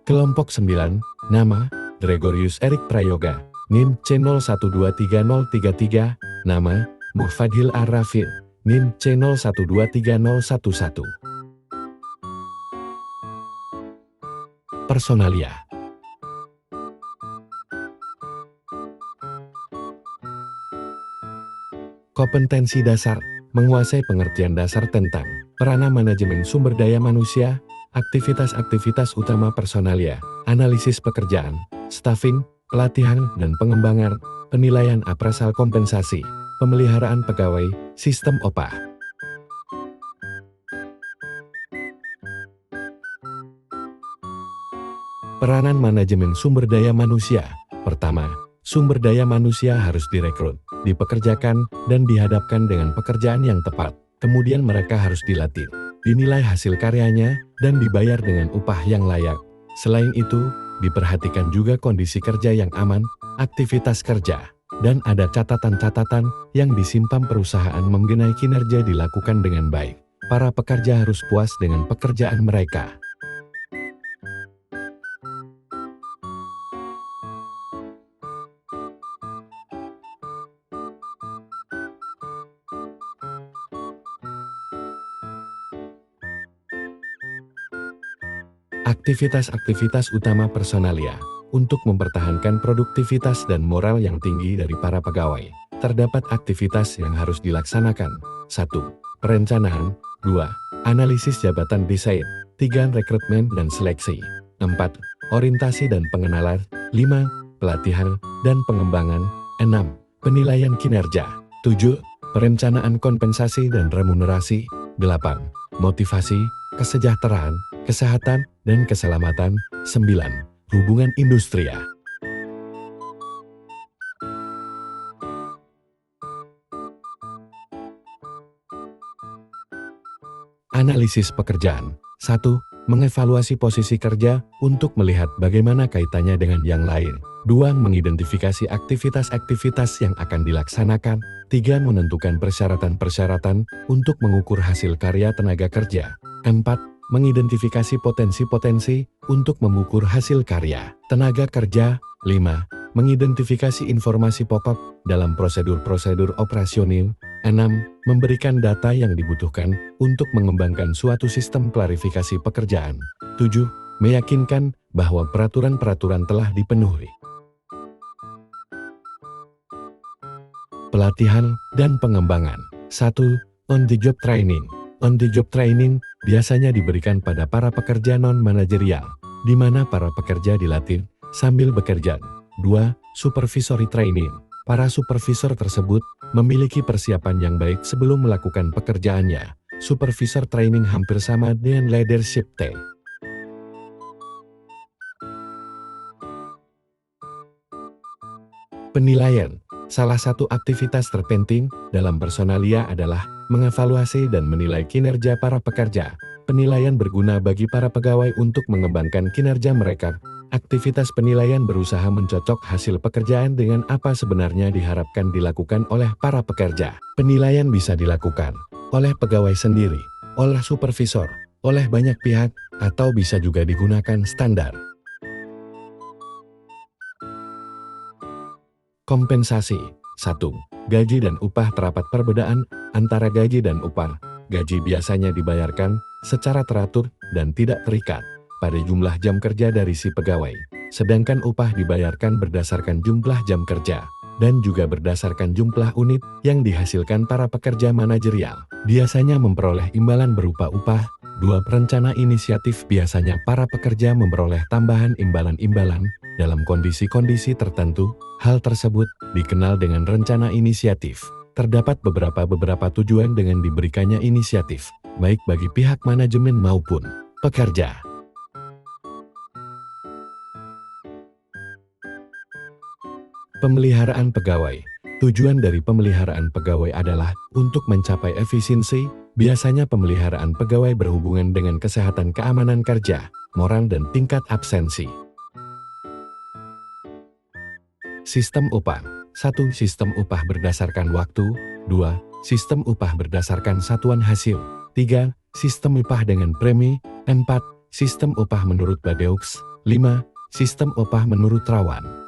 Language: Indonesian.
Kelompok 9, nama, Gregorius Erik Prayoga, NIM C023033, nama, Muhfadhil Ar-Rafi', NIM C023011. Personalia. Kompetensi dasar, menguasai pengertian dasar tentang peranan manajemen sumber daya manusia, aktivitas-aktivitas utama personalia, analisis pekerjaan, staffing, pelatihan dan pengembangan, penilaian appraisal kompensasi, pemeliharaan pegawai, sistem OPA. Peranan manajemen sumber daya manusia. Pertama, sumber daya manusia harus direkrut, dipekerjakan, dan dihadapkan dengan pekerjaan yang tepat. Kemudian mereka harus dilatih, dinilai hasil karyanya, dan dibayar dengan upah yang layak. Selain itu, diperhatikan juga kondisi kerja yang aman, aktivitas kerja, dan ada catatan-catatan yang disimpan perusahaan mengenai kinerja dilakukan dengan baik. Para pekerja harus puas dengan pekerjaan mereka. Aktivitas-aktivitas utama personalia. Untuk mempertahankan produktivitas dan moral yang tinggi dari para pegawai, terdapat aktivitas yang harus dilaksanakan. 1. Perencanaan. 2. Analisis jabatan desain. 3. Rekrutmen dan seleksi. 4. Orientasi dan pengenalan. 5. Pelatihan dan pengembangan. 6. Penilaian kinerja. 7. Perencanaan kompensasi dan remunerasi. 8. Motivasi, kesejahteraan, kesehatan, dan keselamatan. 9. Hubungan industria. Analisis pekerjaan. 1. Mengevaluasi posisi kerja untuk melihat bagaimana kaitannya dengan yang lain. 2. Mengidentifikasi aktivitas-aktivitas yang akan dilaksanakan. 3. Menentukan persyaratan-persyaratan untuk mengukur hasil karya tenaga kerja. 4. Mengidentifikasi potensi-potensi untuk mengukur hasil karya tenaga kerja. 5. Mengidentifikasi informasi pokok dalam prosedur-prosedur operasional. 6. Memberikan data yang dibutuhkan untuk mengembangkan suatu sistem klarifikasi pekerjaan. 7. Meyakinkan bahwa peraturan-peraturan telah dipenuhi. Pelatihan dan pengembangan. 1. On-the-job training. On-the-job training biasanya diberikan pada para pekerja non-manajerial, di mana para pekerja dilatih sambil bekerja. 2. Supervisory training. Para supervisor tersebut memiliki persiapan yang baik sebelum melakukan pekerjaannya. Supervisor training hampir sama dengan leadership T. Penilaian. Salah satu aktivitas terpenting dalam personalia adalah mengevaluasi dan menilai kinerja para pekerja. Penilaian berguna bagi para pegawai untuk mengembangkan kinerja mereka. Aktivitas penilaian berusaha mencocok hasil pekerjaan dengan apa sebenarnya diharapkan dilakukan oleh para pekerja. Penilaian bisa dilakukan oleh pegawai sendiri, oleh supervisor, oleh banyak pihak, atau bisa juga digunakan standar. Kompensasi. 1. Gaji dan upah. Terdapat perbedaan antara gaji dan upah. Gaji biasanya dibayarkan secara teratur dan tidak terikat pada jumlah jam kerja dari si pegawai, sedangkan upah dibayarkan berdasarkan jumlah jam kerja dan juga berdasarkan jumlah unit yang dihasilkan para pekerja manajerial. Biasanya memperoleh imbalan berupa upah. 2. Perencana inisiatif. Biasanya para pekerja memperoleh tambahan imbalan-imbalan dalam kondisi-kondisi tertentu. Hal tersebut dikenal dengan rencana inisiatif. Terdapat beberapa tujuan dengan diberikannya inisiatif, baik bagi pihak manajemen maupun pekerja. Pemeliharaan pegawai. Tujuan dari pemeliharaan pegawai adalah untuk mencapai efisiensi. Biasanya pemeliharaan pegawai berhubungan dengan kesehatan keamanan kerja, moral dan tingkat absensi. Sistem upah. 1. Sistem upah berdasarkan waktu. 2. Sistem upah berdasarkan satuan hasil. 3. Sistem upah dengan premi. 4. Sistem upah menurut Badeux. 5. Sistem upah menurut Rawan.